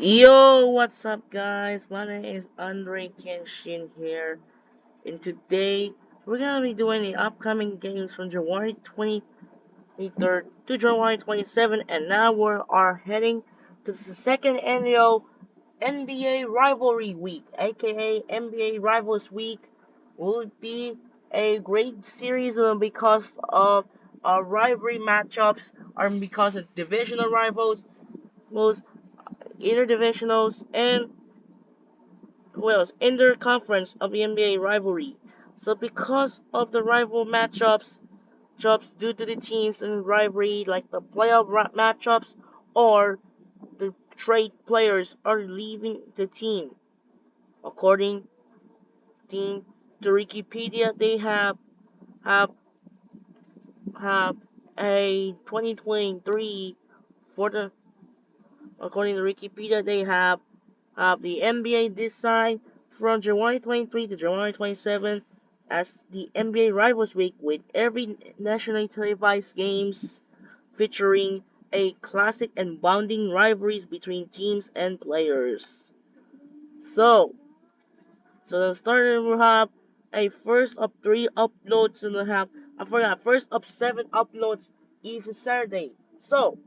Yo, what's up, guys? My name is Andre Kenshin here, and today we're gonna be doing the upcoming games from January 23rd to January 27th, and now we are heading to the second annual NBA Rivalry Week, aka NBA Rivals Week. Will it be a great series because of rivalry matchups, or because of divisional rivals, most interdivisionals, and well, in their conference of the NBA rivalry. So because of the rival matchups due to the teams and rivalry, like the playoff matchups or the trade players are leaving the team. According to Wikipedia, they have have a 2023 for the according to Wikipedia they have the NBA design from January 23 to January 27 as the NBA Rivals Week with every nationally televised games featuring a classic and bonding rivalries between teams and players. So, so the starter will have a first of 3 uploads and first of 7 uploads each Saturday. So,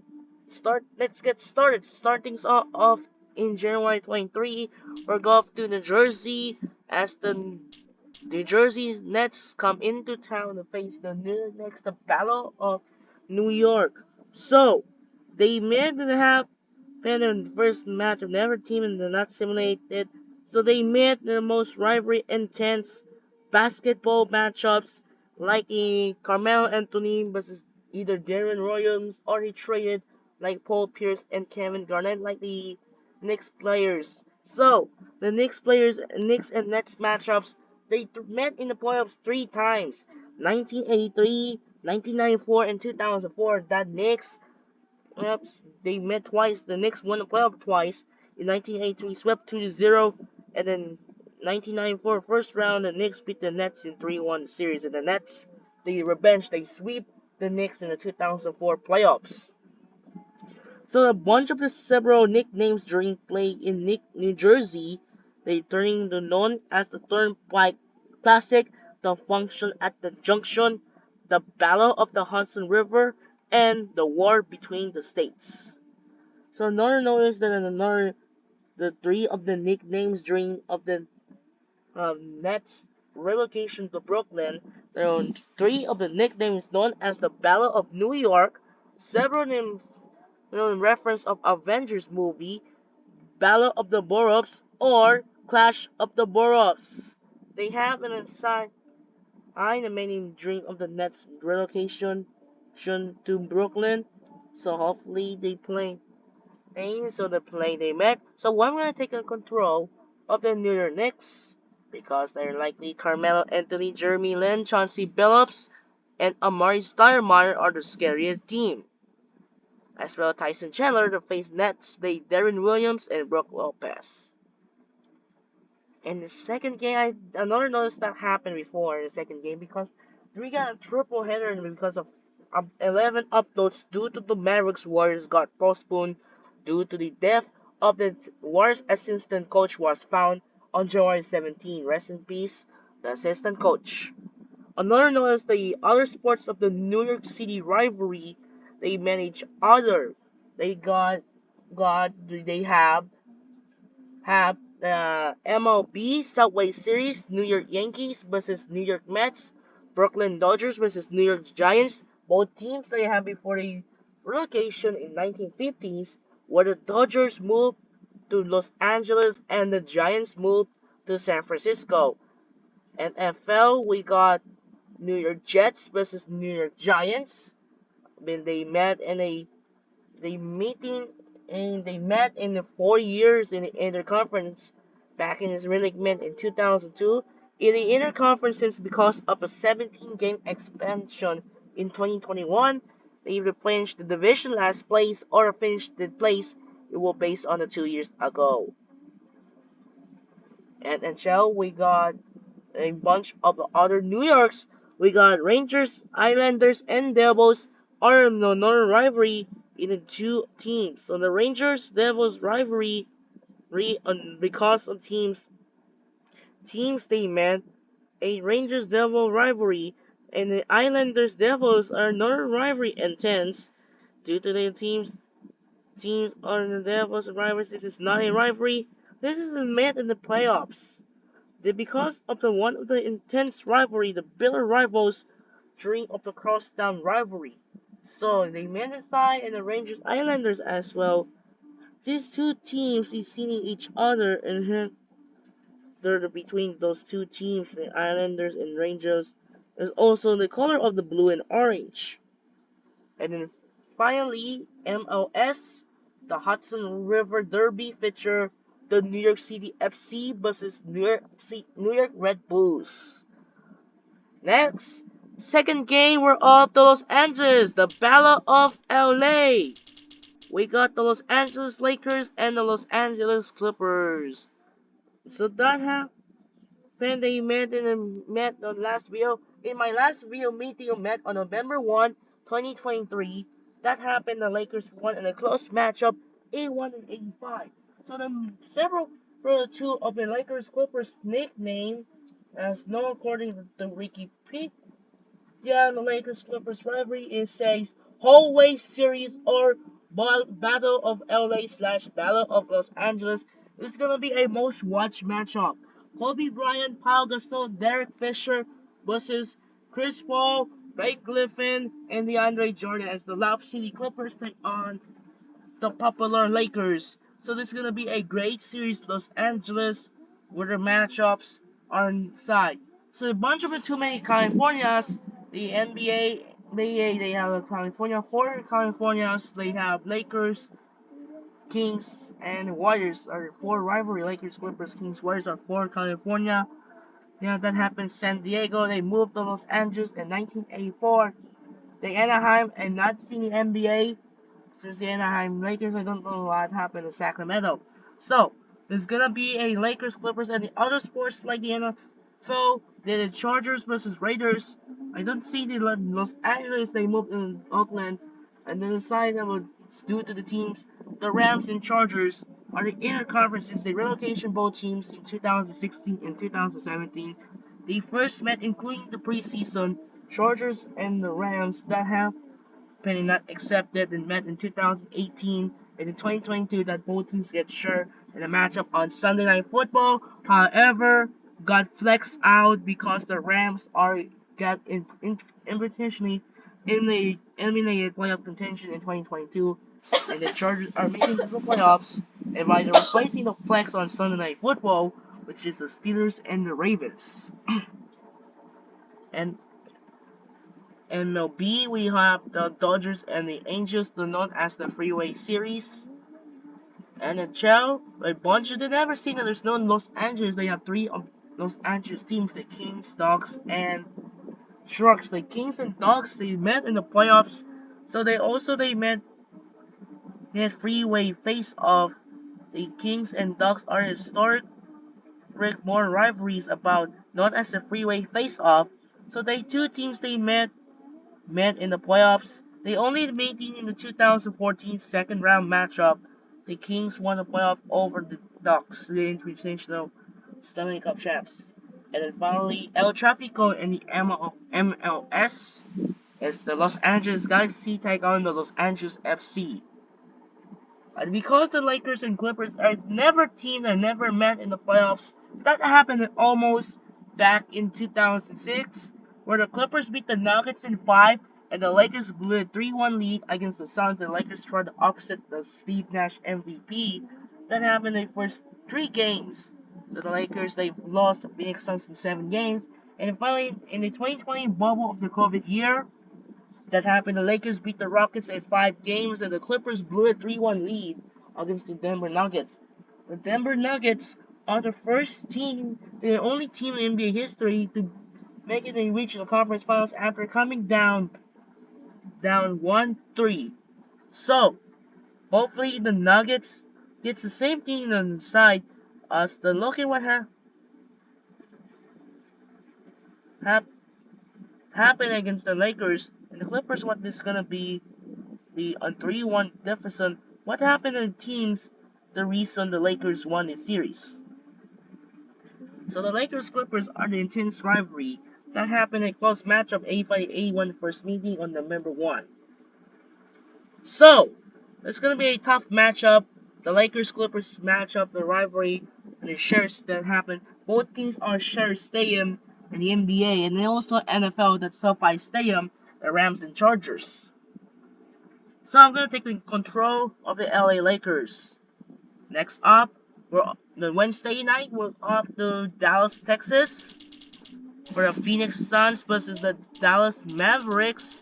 let's get started. Starting off in January 23, we're going to New Jersey as the New Jersey Nets come into town to face the New York Knicks, the Battle of New York. So they met and have been in the first match of never team and not simulated. So they met the most rivalry intense basketball matchups like the Carmelo Anthony versus either Darren Williams, or he traded like Paul Pierce and Kevin Garnett like the Knicks players. So the Knicks and Nets matchups, they met in the playoffs 3 times: 1983, 1994, and 2004. That Knicks, yep, they met twice. The Knicks won the playoff twice. In 1983, swept 2-0, and then 1994 first round, the Knicks beat the Nets in 3-1 series. And the Nets, the revenge, they sweep the Knicks in the 2004 playoffs. So a bunch of the several nicknames during play in New Jersey, they turning to known as the Turnpike Classic, the Function at the Junction, the Battle of the Hudson River, and the War between the States. So another notice that the 3 of the nicknames during of the Nets relocation to Brooklyn, there are 3 of the nicknames known as the Battle of New York, several names in reference of Avengers movie, Battle of the Boroughs, or Clash of the Boroughs. They have an inside the main dream of the Nets relocation to Brooklyn. So hopefully they play. So the play they met. So I'm gonna take control of the New York Knicks because they're likely Carmelo Anthony, Jeremy Lin, Chauncey Billups, and Amari Stoudemire are the scariest team. As well, Tyson Chandler to face Nets play Darren Williams and Brook Lopez. In the second game, another notice that happened before in the second game because we got a triple header because of 11 uploads due to the Mavericks Warriors got postponed due to the death of the Warriors assistant coach was found on January 17. Rest in peace, the assistant coach. Another notice the other sports of the New York City rivalry, they manage other. They they have the MLB Subway Series, New York Yankees versus New York Mets, Brooklyn Dodgers versus New York Giants. Both teams they had before the relocation in 1950s, where the Dodgers moved to Los Angeles and the Giants moved to San Francisco. NFL, we got New York Jets versus New York Giants. When they met in a they meeting and they met in the 4 years in the interconference back in his realignment in 2002. In the interconference, because of a 17-game expansion in 2021, they replenished the division last place or finished the place it was based on the 2 years ago. And NHL, we got a bunch of the other New Yorks. We got Rangers, Islanders, and Devils are another rivalry in the 2 teams. So the Rangers Devils rivalry because of teams they met, a Rangers Devil rivalry and the Islanders Devils are another rivalry intense due to the teams are the Devils rivals. This is not a rivalry. This is a met in the playoffs. Because of the one of the intense rivalry, the bitter rivals during of the crosstown rivalry. So they met aside and the Rangers Islanders as well. These two teams is seeing each other and they're between those two teams, the Islanders and Rangers. There's also the color of the blue and orange. And then finally, MLS, the Hudson River Derby feature the New York City FC versus New York Red Bulls. Next, second game we're off to Los Angeles, the Battle of LA. We got the Los Angeles Lakers and the Los Angeles Clippers. So that happened. They met on last video. In my last video meeting, met on November 1, 2023. That happened. The Lakers won in a close matchup, 81 and 85. So the several for the two of the Lakers Clippers nickname, as known according to Wikipedia, the Lakers Clippers rivalry is says hallway series or Battle of LA slash Battle of Los Angeles. It's gonna be a most watched matchup. Kobe Bryant, Paul Gasol, Derek Fisher versus Chris Paul, Blake Griffin, and DeAndre Jordan as the Lob City Clippers take on the popular Lakers. So this is gonna be a great series, Los Angeles, where the matchups are inside. So a bunch of the too many Californias, the NBA, they have a California, four Californias, they have Lakers, Kings, and Warriors are four rivalry. Lakers, Clippers, Kings, Warriors are four California. Yeah, that happened. San Diego, they moved to Los Angeles in 1984. The Anaheim and not seen the NBA since the Anaheim Lakers. I don't know what happened in Sacramento. So, there's gonna be a Lakers, Clippers, and the other sports like the NFL, the Chargers versus Raiders. I don't see the Los Angeles, they moved in Oakland, and then the side that was due to the teams, the Rams and Chargers are the interconferences, the relocation bowl teams in 2016 and 2017. They first met including the preseason, Chargers and the Rams that have Penny not accepted and met in 2018 and in 2022 that both teams get shared in a matchup on Sunday Night Football. However, got flexed out because the Rams are got invitationally in the eliminated playoff contention in 2022 and the Chargers are making the playoffs and by replacing the flex on Sunday Night Football, which is the Steelers and the Ravens. And MLB, we have the Dodgers and the Angels, known as the Freeway Series. NHL, a bunch of they never seen that there's no Los Angeles. They have three of Los Angeles teams: the Kings, Dogs, and Sharks. The Kings and Dogs they met in the playoffs, so they met in a freeway face-off. The Kings and Dogs are historic more rivalries about known as the freeway face-off. So they two teams they met in the playoffs. They only made it in the 2014 second round matchup. The Kings won the playoff over the Ducks, the international Stanley Cup champs. And then finally, El Trafico in the MLS as the Los Angeles Galaxy take on the Los Angeles FC. And because the Lakers and Clippers are never teamed and never met in the playoffs, that happened almost back in 2006, where the Clippers beat the Nuggets in 5 and the Lakers blew a 3-1 lead against the Suns. The Lakers tried to upset the Steve Nash MVP. That happened in the first 3 games. So the Lakers, they lost the Phoenix Suns in 7 games. And finally, in the 2020 bubble of the COVID year, that happened. The Lakers beat the Rockets in 5 games, and the Clippers blew a 3-1 lead against the Denver Nuggets. The Denver Nuggets are the first team, the only team in NBA history to make it in regional conference finals after coming down 1-3. So, hopefully the Nuggets gets the same thing on the side as the look at what happened against the Lakers and the Clippers. What this gonna be the 3-1 deficit? What happened in teams the reason the Lakers won the series. So the Lakers Clippers are the intense rivalry that happened in a close matchup 85-81 first meeting on November 1. So, it's gonna be a tough matchup. The Lakers Clippers matchup, the rivalry, and the shares that happen. Both teams are shared stadium in the NBA, and then also NFL, that SoFi Stadium, the Rams and Chargers. So I'm gonna take the control of the LA Lakers. Next up, the Wednesday night, we're off to Dallas, Texas, for the Phoenix Suns versus the Dallas Mavericks.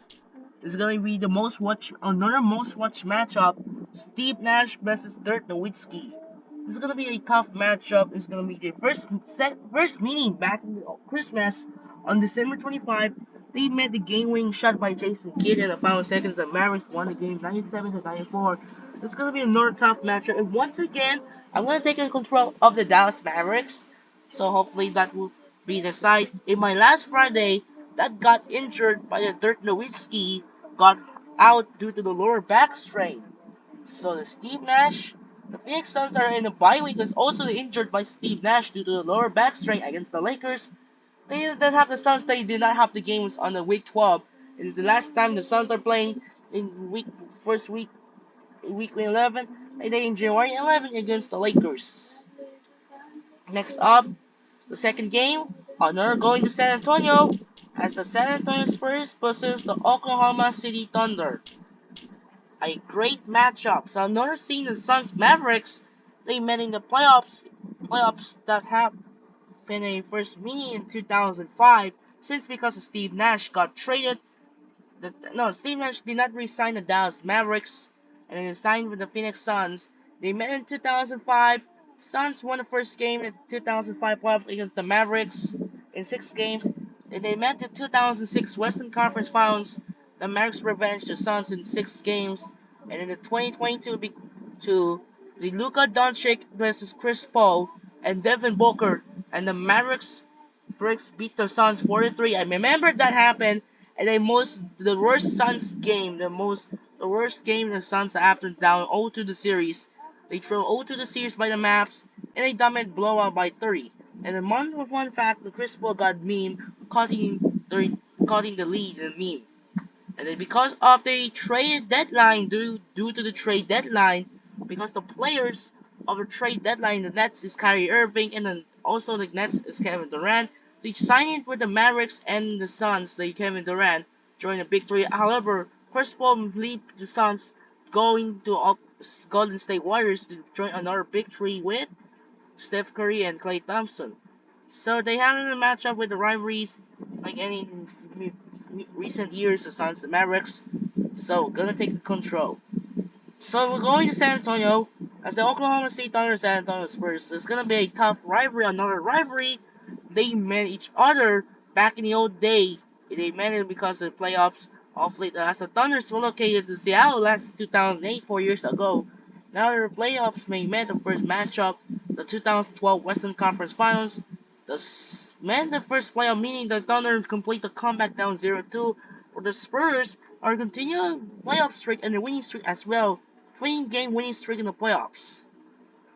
Is going to be another most watched matchup. Steve Nash versus Dirk Nowitzki. This is going to be a tough matchup. It's going to be the first meeting back in Christmas on December 25. They met the game-winning shot by Jason Kidd in the final seconds. The Mavericks won the game 97-94. It's going to be another tough matchup. And once again, I'm going to take control of the Dallas Mavericks. So hopefully that will be the side. In my last Friday, that got injured by the Dirk Nowitzki got out due to the lower back strain. So the Steve Nash, the Phoenix Suns are in a bye week. Is also injured by Steve Nash due to the lower back strain against the Lakers. They didn't have the Suns. They did not have the games on the week 12. It is the last time the Suns are playing in week 11, and they in January 11 against the Lakers. Next up, the second game, another going to San Antonio, as the San Antonio Spurs versus the Oklahoma City Thunder. A great matchup. So another seeing the Suns Mavericks, they met in the playoffs that have been a first meeting in 2005, since because Steve Nash got traded. Steve Nash did not resign the Dallas Mavericks, and then signed with the Phoenix Suns. They met in 2005. Suns won the first game in 2005 playoffs against the Mavericks in 6 games. And they met the 2006 Western Conference Finals. The Mavericks revenged the Suns in 6 games. And in the 2022, the Luka Doncic versus Chris Paul and Devin Booker, and the Mavericks beat the Suns 4-3. I remember that happened, and the worst Suns game, the worst game the Suns after down 0-2 the series. They threw 0-2 the series by the Mavs, and they dominated blowout by 30. And the month of one fact, the Chris Paul got meme, cutting the lead in the meme. And then because of the trade deadline, due to the trade deadline, because the players of the trade deadline, the Nets is Kyrie Irving, and then also the Nets is Kevin Durant. They signed with the Mavericks and the Suns, the Kevin Durant, during the Big Three. However, Chris Paul lead the Suns going to Golden State Warriors to join another Big Three with Steph Curry and Klay Thompson. So they haven't a matchup with the rivalries like any recent years, the Suns and Mavericks. So gonna take the control. So we're going to San Antonio as the Oklahoma City Thunder and San Antonio Spurs. It's gonna be a tough rivalry, another rivalry. They met each other back in the old day. They met it because of the playoffs. Hopefully, as the Thunders relocated to Seattle last 2008, 4 years ago. Now the playoffs may met the first matchup, the 2012 Western Conference Finals. The first playoff meaning the Thunder complete the comeback down 0-2. For the Spurs are continuing playoff streak and the winning streak as well. 20-game winning streak in the playoffs.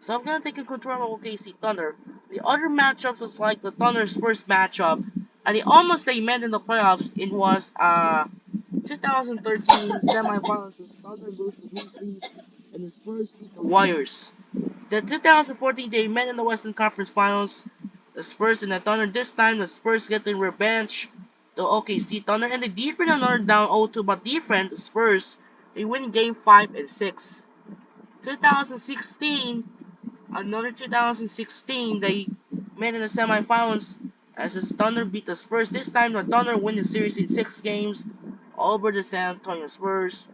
So I'm gonna take control of OKC Thunder. The other matchups was like the Thunder's first matchup, and they met in the playoffs. It was 2013 semifinals. The Thunder lose the Grizzlies, and the Spurs beat the Warriors. The 2014 they met in the Western Conference Finals. The Spurs and the Thunder. This time the Spurs get the revenge. The OKC Thunder, and they defend another down 0-2, but defend the Spurs. They win game 5 and 6. 2016. Another 2016, they met in the semifinals as the Thunder beat the Spurs. This time, the Thunder win the series in 6 games over the San Antonio Spurs.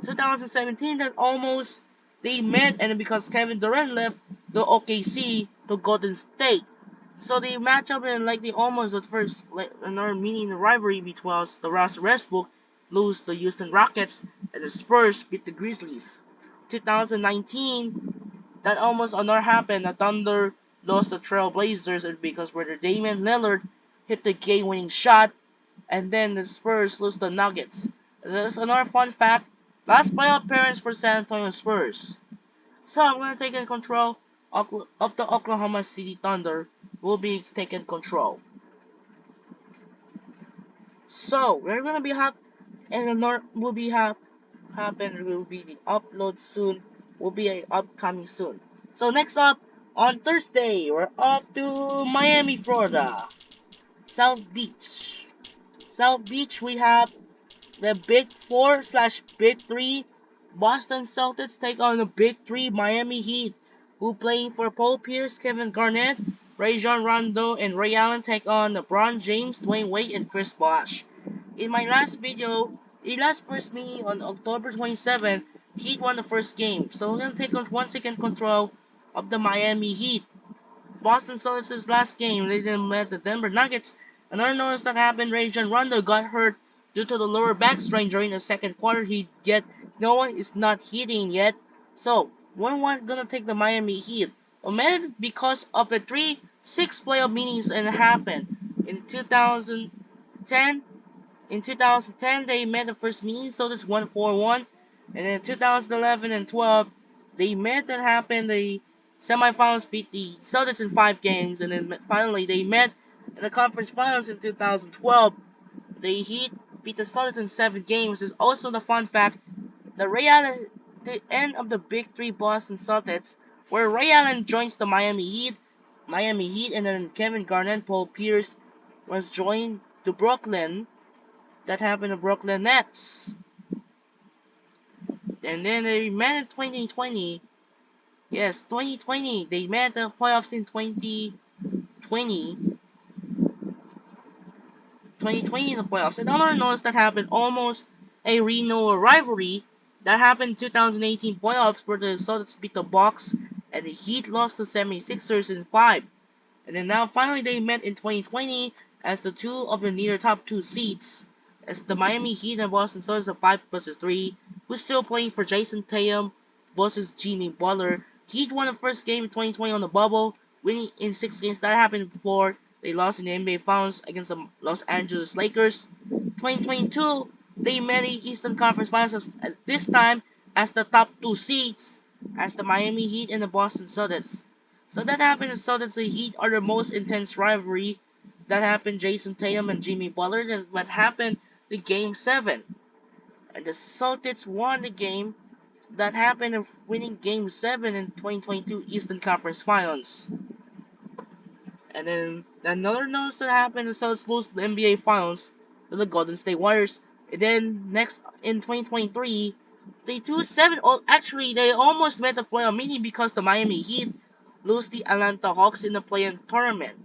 2017, that almost they met, and because Kevin Durant left the OKC to Golden State. So they match up and like they almost the first another meaning the rivalry between the Russell Westbrook lose the Houston Rockets and the Spurs beat the Grizzlies. 2019. That almost another happened. The Thunder lost the Trailblazers and because where Damian Lillard hit the game-winning shot, and then the Spurs lose the Nuggets. There's another fun fact. Last playoff appearance for San Antonio Spurs. So I'm gonna take in control of the Oklahoma City Thunder. Will be taking control. So we're gonna be and the will be happen will be the upload soon. Will be a upcoming soon. So next up on Thursday we're off to Miami, Florida, South Beach. South Beach we have the Big Four slash Big Three. Boston Celtics take on the Big Three Miami Heat, who playing for Paul Pierce, Kevin Garnett, Rajon Rondo, and Ray Allen take on LeBron James, Dwayne Wade, and Chris Bosh. In my last video, the last first meeting on October 27th, Heat won the first game, so we're gonna take on 1 second control of the Miami Heat. Boston Celtics' last game, they then met the Denver Nuggets. Another notice that happened, Rajon Rondo got hurt due to the lower back strain during the second quarter. No one is not hitting yet. So, 1-1 gonna take the Miami Heat. Omitted because of the 3-6 playoff meetings and happened. In 2010, they met the first meeting, so this 1-4-1. And in 2011 and 12, they met and happened. The semifinals beat the Celtics in 5 games, and then finally they met in the conference finals in 2012. The Heat beat the Celtics in 7 games. Is also the fun fact that Ray Allen, the end of the Big Three Boston Celtics, where Ray Allen joins the Miami Heat, and then Kevin Garnett, Paul Pierce was joined to Brooklyn. That happened to Brooklyn Nets. And then they met in 2020. Yes, 2020. They met the playoffs in 2020. 2020 in the playoffs. And other notes that happened almost a renewal rivalry that happened in 2018 playoffs where the Celtics beat the Bucks and the Heat lost to 76ers in 5. And then now finally they met in 2020 as the two of the near top 2 seeds. As the Miami Heat and Boston Celtics are 5 versus 3, who's still playing for Jason Tatum versus Jimmy Butler. Heat won the first game in 2020 on the bubble, winning in 6 games. That happened before they lost in the NBA Finals against the Los Angeles Lakers. 2022, they met in Eastern Conference Finals at this time as the top 2 seeds, as the Miami Heat and the Boston Celtics. So that happened. The Celtics and Heat are the most intense rivalry. That happened. Jason Tatum and Jimmy Butler. That's what happened in Game 7. And the Celtics won the game. That happened of winning Game 7 in 2022 Eastern Conference Finals. And then another news that happened, the Celtics lost the NBA Finals to the Golden State Warriors. And then next in 2023, they almost met the playoff meeting because the Miami Heat lost the Atlanta Hawks in the play-in tournament.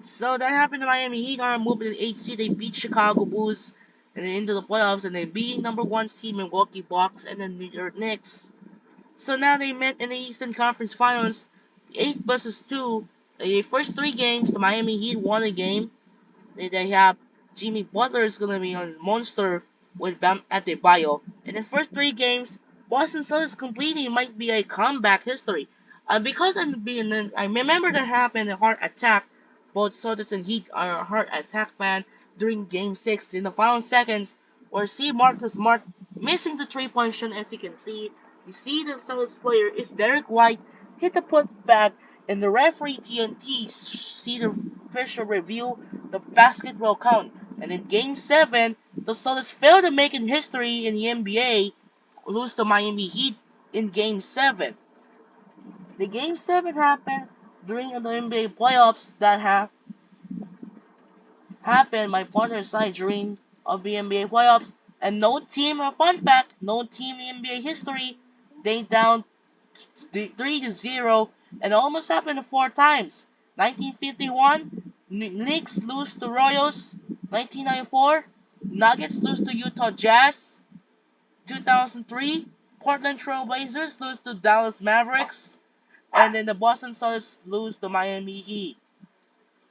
So that happened to Miami Heat are moved to the 8th seed. They beat Chicago Bulls and then into the playoffs, and they beat number 1 seed Milwaukee Bucks and the New York Knicks. So now they met in the Eastern Conference Finals, 8 versus 2. The first 3 games, the Miami Heat won a game. They have Jimmy Butler is gonna be on monster with Bam Adebayo. In the first 3 games, Boston Celtics completely might be a comeback history. Because I remember that happened a heart attack. Both Celtics and Heat are a heart attack fan during Game 6 in the final seconds, where see Marcus Smart missing the 3-point shot. As you can see, you see the Celtics player is Derek White hit the putback, and the referee TNT see the official review the basketball count. And in Game 7, the Celtics failed to make in history in the NBA, lose to Miami Heat in Game 7. The Game 7 happened during the NBA playoffs that have happened my partner's side during of the NBA playoffs, and no team, a fun fact, no team in NBA history, they down 3-0 and almost happened 4 times. 1951, Knicks lose to Royals. 1994, Nuggets lose to Utah Jazz. 2003, Portland Trail Blazers lose to Dallas Mavericks. And then the Boston Celtics lose to Miami Heat.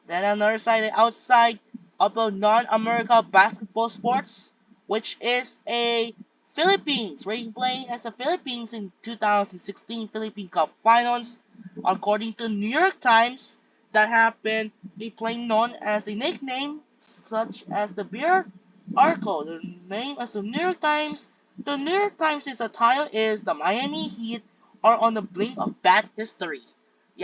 Then on the other side, outside of the non-America basketball sports, which is a Philippines, where you play as the Philippines in 2016 Philippine Cup Finals. According to New York Times, that happened, they play known as a nickname such as the Beer Arco. The name as the New York Times The New York Times' title is "The Miami Heat are on the brink of bad history."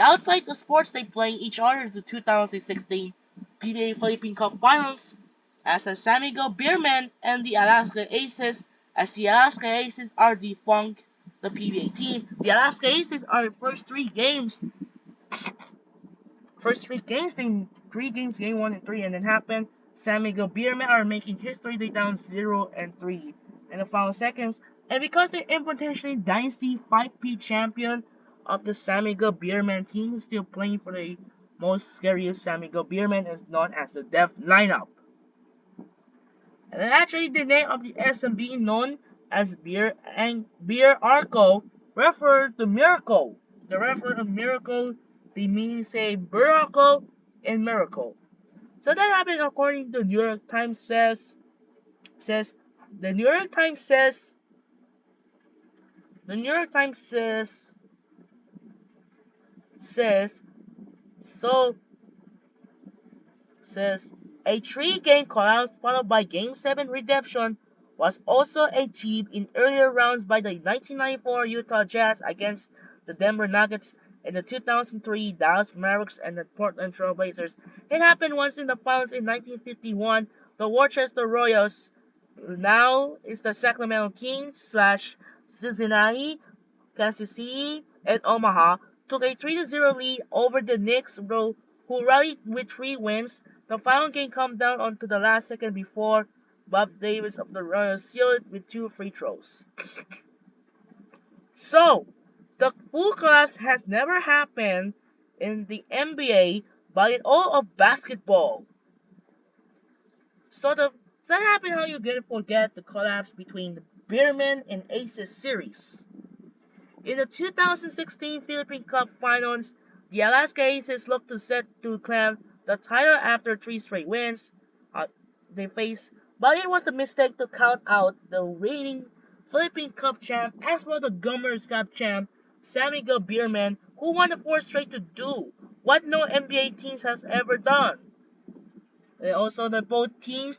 Outside the sports, they play each other in the 2016 PBA Philippine Cup Finals as the San Miguel Beermen and the Alaska Aces, as the Alaska Aces are defunct the PBA team. The Alaska Aces are the first three games, they 3 games, game 1 and 3, and then happened. San Miguel Beermen are making history. They down 0-3 in the final seconds, and because they're in potentially dynasty 5P champion of the San Miguel Beermen team, still playing for the most scariest San Miguel Beermen is known as the Death Lineup. And then actually the name of the SMB known as Beer Arco refer to miracle. The refer of miracle, they mean say miracle and miracle. So that happened according to New York Times says the New York Times says the New York Times says so says a 3-game collapse followed by Game 7 redemption was also achieved in earlier rounds by the 1994 Utah Jazz against the Denver Nuggets and the 2003 Dallas Mavericks and the Portland Trail Blazers. It happened once in the finals in 1951. The Worcester Royals, now is the Sacramento Kings / Cincinnati, Kansas City, and Omaha, took a 3-0 lead over the Knicks, who rallied with 3 wins. The final game came down onto the last second before Bob Davis of the Royals sealed it with 2 free throws. So, the full collapse has never happened in the NBA, but in all of basketball. So that happened how you get forget the collapse between the Beermen and Aces series. In the 2016 Philippine Cup Finals, the Alaska Aces looked set to claim the title after 3 straight wins they faced, but it was a mistake to count out the reigning Philippine Cup champ as well the Governor's Cup champ, San Miguel Beermen, who won the 4th straight to do what no NBA teams has ever done. And also, the both teams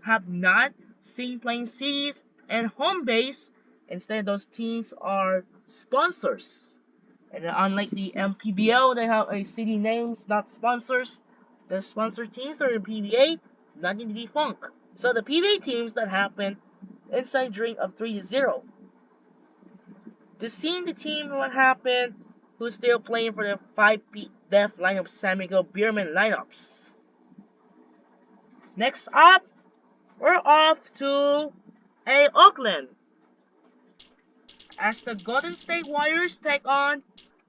have not seen playing cities and home base. Instead, those teams are sponsors. And unlike the MPBL, they have a city names, not sponsors. The sponsor teams are the PBA, not in the funk. So the PBA teams that happen inside drink of 3-0. To see the team what happened, who's still playing for the 5P Death lineup San Miguel Beermen lineups. Next up, we're off to Oakland as the Golden State Warriors take on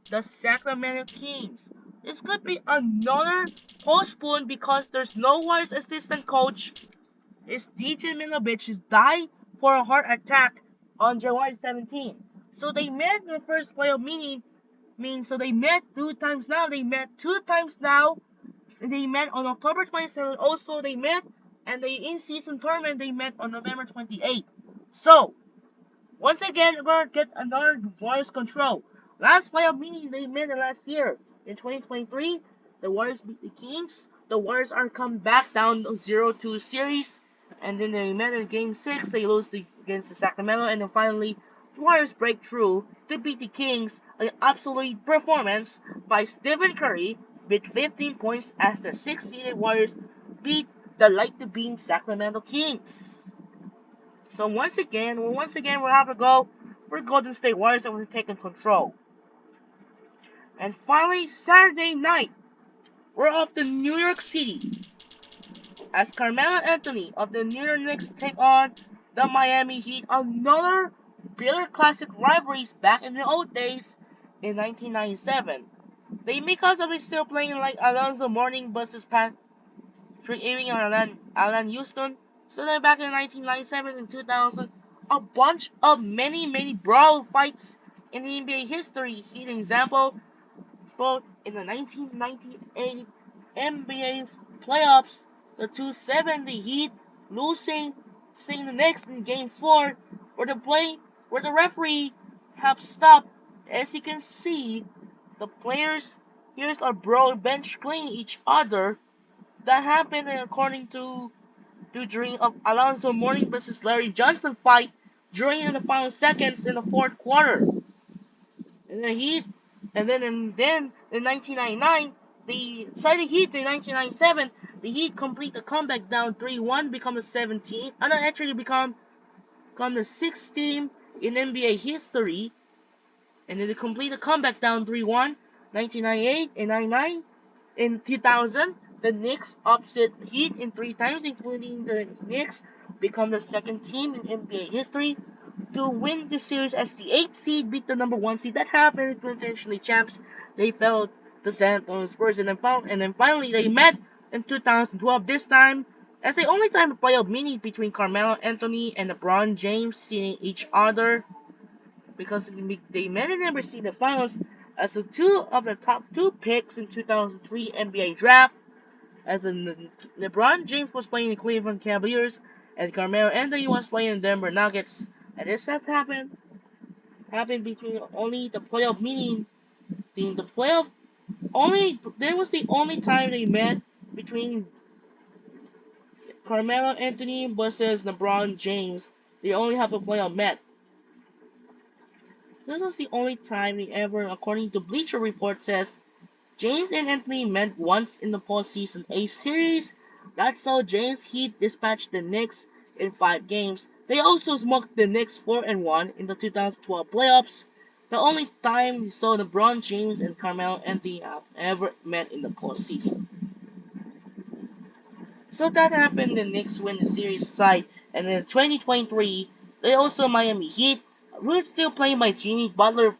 the Sacramento Kings. This could be another postpone because there's no Warriors assistant coach. It's DJ Milovich died for a heart attack on January 17. So they met in the first playoff meaning so they met 2 times now. They met 2 times now. They met on October 27th. Also, they met and the in-season tournament they met on November 28th. So, once again, we're going to get another Warriors control. Last playoff meeting they met last year. In 2023, the Warriors beat the Kings. The Warriors are come back down 0-2 series. And then they met in Game 6. They lose against the Sacramento. And then finally, the Warriors break through to beat the Kings. An absolute performance by Stephen Curry with 15 points as the 6th-seeded Warriors beat the light-to-beam Sacramento Kings. So once again, we'll have to go for Golden State Warriors that were taking control. And finally, Saturday night, we're off to New York City as Carmelo Anthony of the New York Knicks take on the Miami Heat. Another bitter classic rivalries back in the old days in 1997. Because of it still playing like Alonzo Mourning versus Patrick Ewing and Alan Houston. So then back in 1997 and 2000, a bunch of many brawl fights in the NBA history. Here's an example. Both in the 1998 NBA playoffs, the 270 Heat losing the Knicks in Game 4, where the referee have stopped. As you can see, the players here are bench playing each other. That happened according to during of Alonzo Mourning versus Larry Johnson fight during the final seconds in the fourth quarter. And the Heat, and then in 1999, the Heat in 1997, the Heat complete the comeback down 3-1, become the 17th, and then actually become the sixth team in NBA history, and then they complete the comeback down 3-1, 1998 and 99. In 2000, the Knicks upset Heat in three times, including the Knicks become the second team in NBA history to win the series as the 8th seed beat the number 1 seed. That happened potentially champs. They fell to San Antonio Spurs, and then finally they met in 2012. This time as the only time to playoff meeting between Carmelo Anthony and LeBron James seeing each other, because they met and never see the finals as the two of the top two picks in 2003 NBA draft, as LeBron James was playing in Cleveland Cavaliers and Carmelo Anthony was playing in Denver Nuggets. And this has happened between only the playoff meeting. The playoff only That was the only time they met between Carmelo Anthony versus LeBron James. They only have a playoff met. This was the only time they ever, according to Bleacher Report, says James and Anthony met once in the postseason, a series that saw James Heat dispatch the Knicks in 5 games. They also smoked the Knicks 4-1 in the 2012 playoffs, the only time we saw LeBron James and Carmelo Anthony have ever met in the postseason. So that happened. The Knicks win the series side, and in 2023, they also Miami Heat. Who's still playing by Jimmy Butler,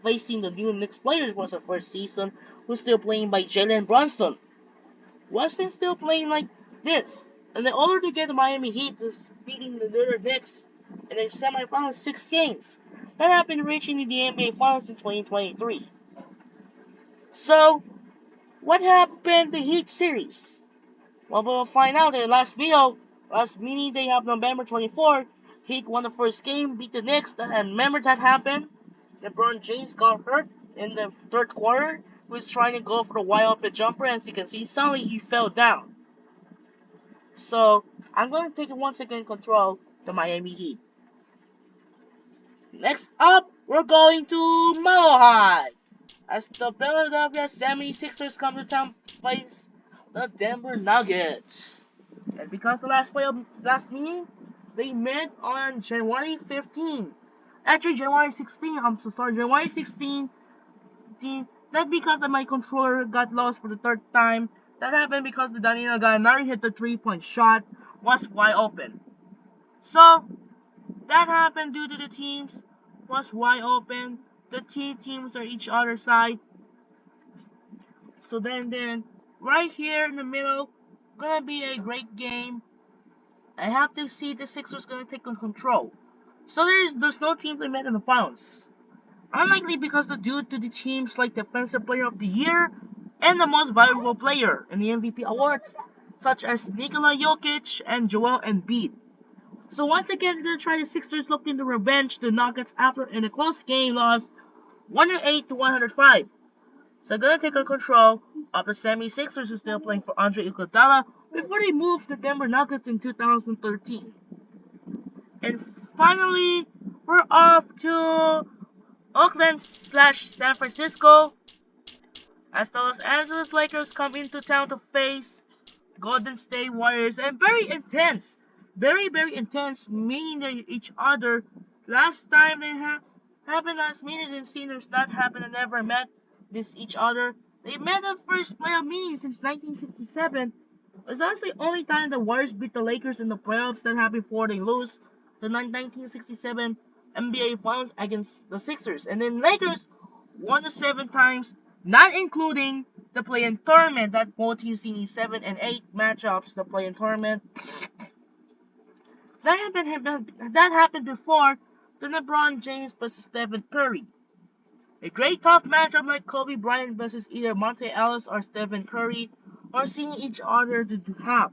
facing the new Knicks players was the first season. Who's still playing by Jalen Brunson. Washington still playing like this, and in order to get the Miami Heat is beating the New York Knicks in the semifinals 6 games. That happened reaching the NBA Finals in 2023. So, what happened the Heat series? Well, we'll find out in the last meeting they have November 24th. Heat won the first game, beat the Knicks, and remember that happened? LeBron James got hurt in the third quarter. He was trying to go for the wide open jumper, as you can see, suddenly he fell down. So, I'm going to take it once again control the Miami Heat. Next up, we're going to Mile High, as the Philadelphia 76ers come to town to face the Denver Nuggets. And because the last meeting, they met on January 15. Actually, January 16. I'm so sorry. January 16. Not because my controller got lost for the third time. That happened because the Danilo Gallinari hit the 3-point shot, was wide open. So, that happened due to the teams was wide open. The teams are each other's side. So then, right here in the middle, gonna be a great game. I have to see the Sixers gonna take on control. So there's no teams they met in the finals. Unlikely because due to the teams like Defensive Player of the Year and the Most Valuable Player in the MVP awards, such as Nikola Jokic and Joel Embiid. So once again, they're gonna try the Sixers looking to revenge the Nuggets after in a close game loss, 108 to 105. So they're gonna take control of the 76ers who still playing for Andre Iguodala before they moved to Denver Nuggets in 2013. And finally, we're off to Oakland/San Francisco as the Los Angeles Lakers come into town to face Golden State Warriors, and very intense, very intense meeting each other. Last time they happened last minute in seniors that happened and never met each other. They met the first playoff meeting since 1967. That's the only time the Warriors beat the Lakers in the playoffs. That happened before they lose the 1967 NBA Finals against the Sixers. And then Lakers won the 7 times, not including the play-in tournament. That both teams seen 7 and 8 matchups, the play-in tournament. That happened before the LeBron James versus Stephen Curry. A great tough matchup like Kobe Bryant versus either Monte Ellis or Stephen Curry are seeing each other to have.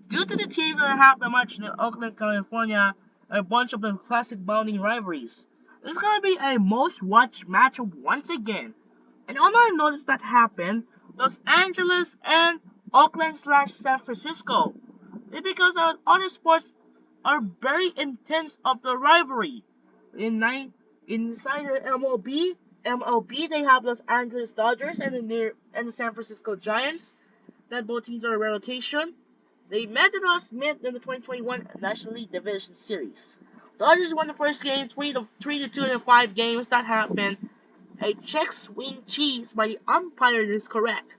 Due to the teams that have the match in Oakland, California, a bunch of the classic bounding rivalries. This is gonna be a most watched matchup once again. And another notice that happened, Los Angeles and Oakland/San Francisco. It's because of other sports are very intense of the rivalry. In nine inside the MLB they have Los Angeles Dodgers and the San Francisco Giants. That both teams are in rotation. They met in the 2021 National League Division Series. Dodgers won the first game 3-2 in 5 games. That happened. A check swing cheese by the umpire is correct.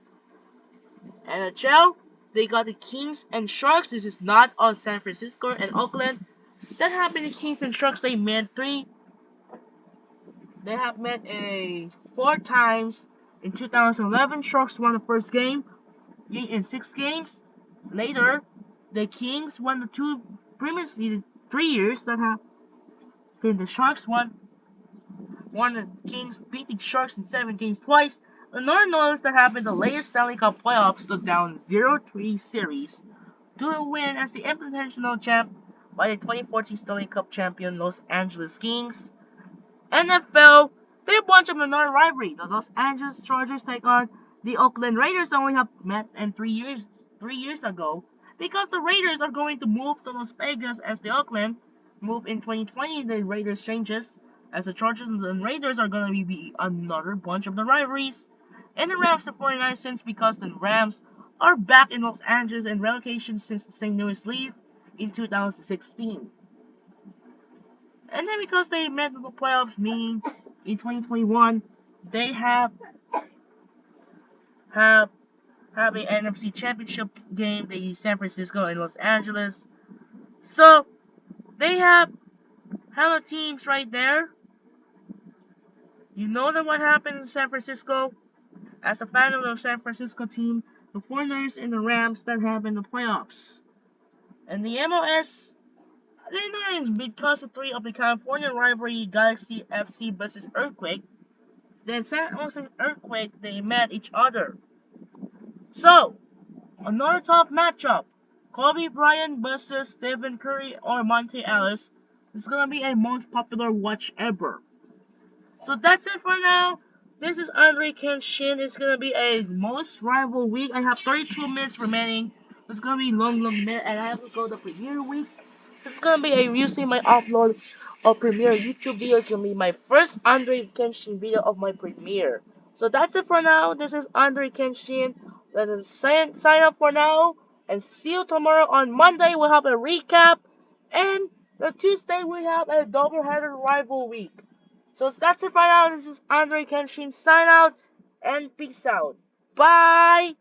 NHL, they got the Kings and Sharks. This is not on San Francisco and Oakland. That happened. The Kings and Sharks they met three. They have met a 4 times. In 2011, Sharks won the first game in 6 games. Later, the Kings won the two previously 3 years that happened. The Sharks won the Kings beat the Sharks in 7 games twice. Another notice that happened the latest Stanley Cup playoffs stood down 0-3 series to a win as the international champ by the 2014 Stanley Cup champion Los Angeles Kings. NFL, they have a bunch of another rivalry. The Los Angeles Chargers take on the Oakland Raiders. Only have met in 3 years ago, because the Raiders are going to move to Las Vegas as the Oakland move in 2020. The Raiders changes as the Chargers and Raiders are going to be another bunch of the rivalries. And the Rams to 49 cents because the Rams are back in Los Angeles in relocation since the St. Louis leave in 2016. And then because they met in the playoffs, meaning in 2021, they have have a NFC Championship game, the San Francisco and Los Angeles. So they have the teams right there. You know that what happened in San Francisco? As the fan of the San Francisco team, the 49ers and the Rams that have in the playoffs. And the MLS, they know because of three of the California rivalry, Galaxy FC versus Earthquake. Then San Jose Earthquake, they met each other. So, another tough matchup. Kobe Bryant versus Stephen Curry or Monte Ellis is gonna be a most popular watch ever. So that's it for now. This is Andre Kenshin. It's gonna be a most rival week. I have 32 minutes remaining. It's gonna be long minute, and I have to go to premiere week. So it's gonna be a usually my upload of premiere YouTube video. It's gonna be my first Andre Kenshin video of my premiere. So that's it for now. This is Andre Kenshin. Let us sign up for now, and see you tomorrow. On Monday we'll have a recap, and the Tuesday we have a doubleheader rival week. So that's it for now. This is Andre Kenshin. Sign out and peace out. Bye.